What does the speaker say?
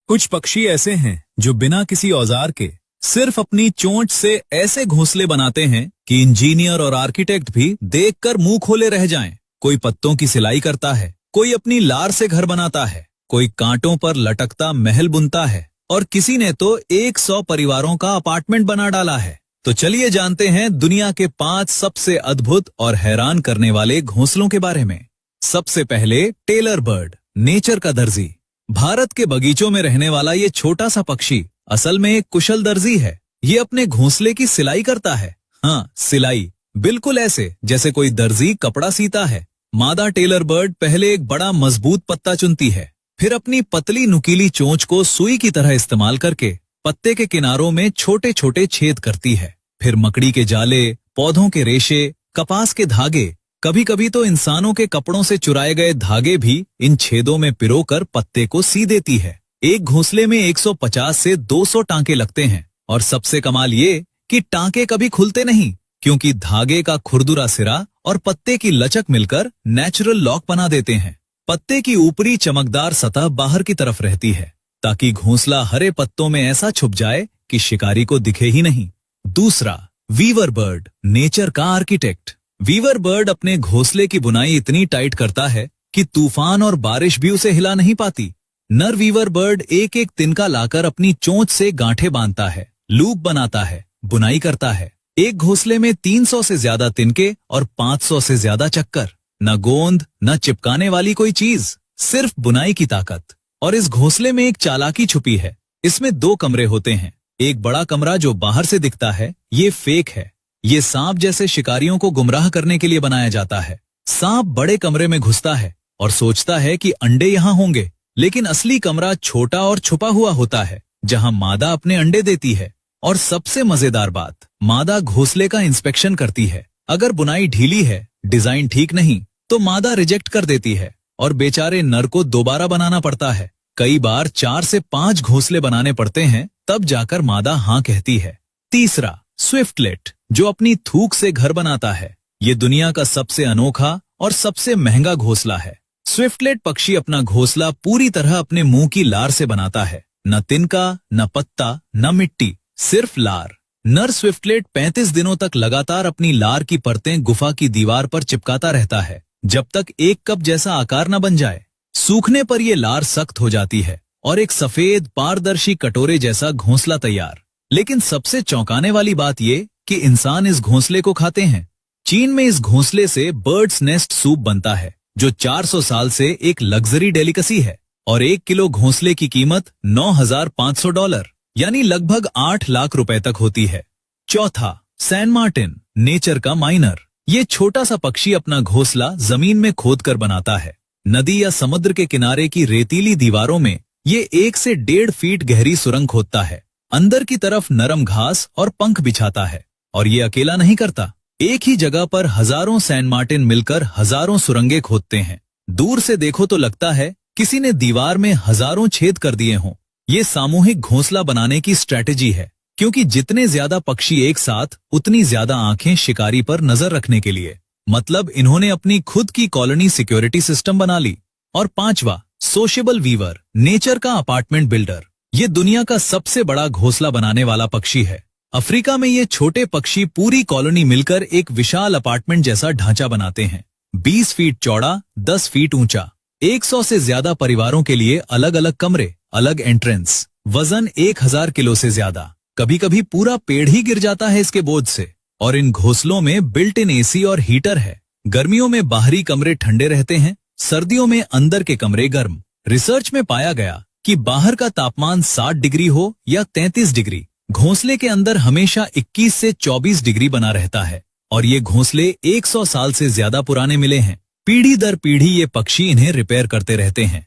कुछ पक्षी ऐसे हैं जो बिना किसी औजार के सिर्फ अपनी चोंच से ऐसे घोंसले बनाते हैं कि इंजीनियर और आर्किटेक्ट भी देखकर मुंह खोले रह जाएं। कोई पत्तों की सिलाई करता है, कोई अपनी लार से घर बनाता है, कोई कांटों पर लटकता महल बुनता है और किसी ने तो 100 परिवारों का अपार्टमेंट बना डाला है। तो चलिए जानते हैं दुनिया के 5 सबसे अद्भुत और हैरान करने वाले घोंसलों के बारे में। सबसे पहले टेलर बर्ड, नेचर का दर्जी। भारत के बगीचों में रहने वाला ये छोटा सा पक्षी असल में एक कुशल दर्जी है। ये अपने घोंसले की सिलाई करता है। हाँ, सिलाई, बिल्कुल ऐसे जैसे कोई दर्जी कपड़ा सीता है। मादा टेलर बर्ड पहले एक बड़ा मजबूत पत्ता चुनती है, फिर अपनी पतली नुकीली चोंच को सुई की तरह इस्तेमाल करके पत्ते के किनारों में छोटे छोटे छेद करती है। फिर मकड़ी के जाले, पौधों के रेशे, कपास के धागे, कभी कभी तो इंसानों के कपड़ों से चुराए गए धागे भी इन छेदों में पिरोकर पत्ते को सी देती है। एक घोंसले में 150 से 200 टांके लगते हैं और सबसे कमाल ये कि टांके कभी खुलते नहीं, क्योंकि धागे का खुरदुरा सिरा और पत्ते की लचक मिलकर नेचुरल लॉक बना देते हैं। पत्ते की ऊपरी चमकदार सतह बाहर की तरफ रहती है ताकि घोंसला हरे पत्तों में ऐसा छुप जाए कि शिकारी को दिखे ही नहीं। दूसरा, वीवर बर्ड, नेचर का आर्किटेक्ट। वीवर बर्ड अपने घोंसले की बुनाई इतनी टाइट करता है कि तूफान और बारिश भी उसे हिला नहीं पाती। नर वीवर बर्ड एक एक तिनका लाकर अपनी चोंच से गांठें बांधता है, लूप बनाता है, बुनाई करता है। एक घोंसले में 300 से ज्यादा तिनके और 500 से ज्यादा चक्कर। न गोंद, न चिपकाने वाली कोई चीज, सिर्फ बुनाई की ताकत। और इस घोंसले में एक चालाकी छुपी है। इसमें 2 कमरे होते हैं। एक बड़ा कमरा जो बाहर से दिखता है, ये फेक है। ये सांप जैसे शिकारियों को गुमराह करने के लिए बनाया जाता है। सांप बड़े कमरे में घुसता है और सोचता है कि अंडे यहाँ होंगे, लेकिन असली कमरा छोटा और छुपा हुआ होता है जहाँ मादा अपने अंडे देती है। और सबसे मजेदार बात, मादा घोंसले का इंस्पेक्शन करती है। अगर बुनाई ढीली है, डिजाइन ठीक नहीं, तो मादा रिजेक्ट कर देती है और बेचारे नर को दोबारा बनाना पड़ता है। कई बार 4 से 5 घोंसले बनाने पड़ते हैं, तब जाकर मादा हाँ कहती है। तीसरा, स्विफ्टलेट, जो अपनी थूक से घर बनाता है। ये दुनिया का सबसे अनोखा और सबसे महंगा घोंसला है। स्विफ्टलेट पक्षी अपना घोंसला पूरी तरह अपने मुंह की लार से बनाता है। न तिनका, न पत्ता, न मिट्टी, सिर्फ लार। नर स्विफ्टलेट 35 दिनों तक लगातार अपनी लार की परतें गुफा की दीवार पर चिपकाता रहता है, जब तक एक कप जैसा आकार न बन जाए। सूखने पर ये लार सख्त हो जाती है और एक सफेद पारदर्शी कटोरे जैसा घोंसला तैयार। लेकिन सबसे चौंकाने वाली बात ये कि इंसान इस घोंसले को खाते हैं। चीन में इस घोंसले से बर्ड्स नेस्ट सूप बनता है, जो 400 साल से एक लग्जरी डेलिकेसी है। और 1 किलो घोंसले की कीमत $9,500, यानी लगभग 8 लाख रुपए तक होती है। चौथा, सैन मार्टिन, नेचर का माइनर। ये छोटा सा पक्षी अपना घोंसला जमीन में खोदकर बनाता है। नदी या समुद्र के किनारे की रेतीली दीवारों में ये 1 से 1.5 फीट गहरी सुरंग खोदता है। अंदर की तरफ नरम घास और पंख बिछाता है। और ये अकेला नहीं करता, एक ही जगह पर हजारों सैन मार्टिन मिलकर हजारों सुरंगें खोदते हैं। दूर से देखो तो लगता है किसी ने दीवार में हजारों छेद कर दिए हों। ये सामूहिक घोंसला बनाने की स्ट्रैटेजी है, क्योंकि जितने ज्यादा पक्षी एक साथ, उतनी ज्यादा आंखें शिकारी पर नजर रखने के लिए। मतलब इन्होंने अपनी खुद की कॉलोनी सिक्योरिटी सिस्टम बना ली। और पांचवा, सोशेबल वीवर, नेचर का अपार्टमेंट बिल्डर। ये दुनिया का सबसे बड़ा घोंसला बनाने वाला पक्षी है। अफ्रीका में ये छोटे पक्षी पूरी कॉलोनी मिलकर एक विशाल अपार्टमेंट जैसा ढांचा बनाते हैं। 20 फीट चौड़ा, 10 फीट ऊंचा। 100 से ज्यादा परिवारों के लिए अलग अलग कमरे, अलग एंट्रेंस। वजन 1000 किलो से ज्यादा। कभी कभी पूरा पेड़ ही गिर जाता है इसके बोझ से। और इन घोंसलों में बिल्ट इन एसी और हीटर है। गर्मियों में बाहरी कमरे ठंडे रहते हैं, सर्दियों में अंदर के कमरे गर्म। रिसर्च में पाया गया कि बाहर का तापमान 60 डिग्री हो या 33 डिग्री, घोंसले के अंदर हमेशा 21 से 24 डिग्री बना रहता है। और ये घोंसले 100 साल से ज्यादा पुराने मिले हैं। पीढ़ी दर पीढ़ी ये पक्षी इन्हें रिपेयर करते रहते हैं।